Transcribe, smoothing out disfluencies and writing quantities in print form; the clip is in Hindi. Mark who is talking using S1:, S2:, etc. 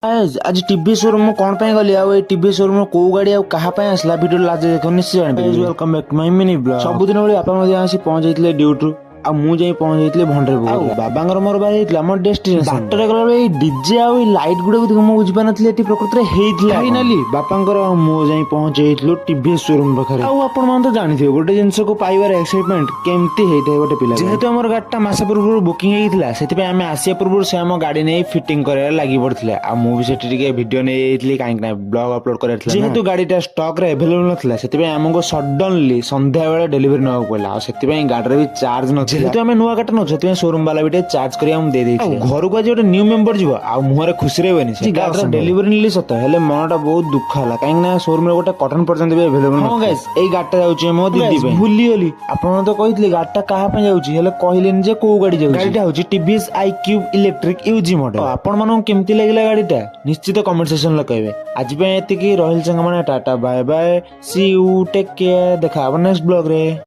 S1: आज टीवी शोरूम कौन पे गली टीवी शोरूम को गाड़ी कहा आसला भिडियो लाज देख निश्चय जान welcome back to my mini blog सबुदिन भाई बापा आसी पहुंच जाते ड्यूटी आ मु जाई पहुंच जाइले भंडरपुर बाबांगर मोर बाई हेतला हमर डेस्टिनेशन बाटरे गला ए डीजे आ लाइट गुडे को मु बुझ पानथले एटी प्रकृति रे हेतला फाइनली बापांगर मु जाई पहुंच जाइतलो टीवी शोरूम बखरे आ आपण मान तो जानि थियो गोटे जिंस को पाइबार एक्साइटमेंट केमती हेते गोटे पिला जेहेतु हमर गाडटा मास पूर्व बुकिंग हेतला सेति पे हमें आसिया पूर्व से हम गाड़ी नै फिटिंग करे लागि पड़थिला आ मु भी सेति टिके वीडियो नै हेतली काई ना ब्लॉग अपलोड करथला जेहेतु गाडीटा स्टॉक रे अवेलेबल नथला सेति पे हमको सडनली संध्या बेला डिलीवरी न पड़ला आ सेति पे गाडी रे भी चार्ज न जेहेतु आम नुआ गाड़ी नौ से शोरूम वाला भी चार्ज कर घर को आज गोटे न्यू मेंबर जीव आ मुहर खुशी रही गाड़ी डेलीवरी नेली सत हेले मनटा बहुत दुख है कहीं शोरूम में गोटे कटन पर्यंत भी अवेलेबल हाँ गाइस ए गाड़ीटा जाउची मो दीदी भूली गली आपन तो कहितले गाड़ीटा कहा पे जाउची हेले कहलेन जे को गाड़ी जाउची गाड़ीटा होची टीवीएस iQube इलेक्ट्रिक यूजी मॉडल आपन मानन केमती लागला गाड़ीटा निश्चित कमेंट सेक्शन रे कहबे आज पे एति की रहिल संग माने टाटा bye bye see you take care देखा नेक्स्ट ब्लॉग रे।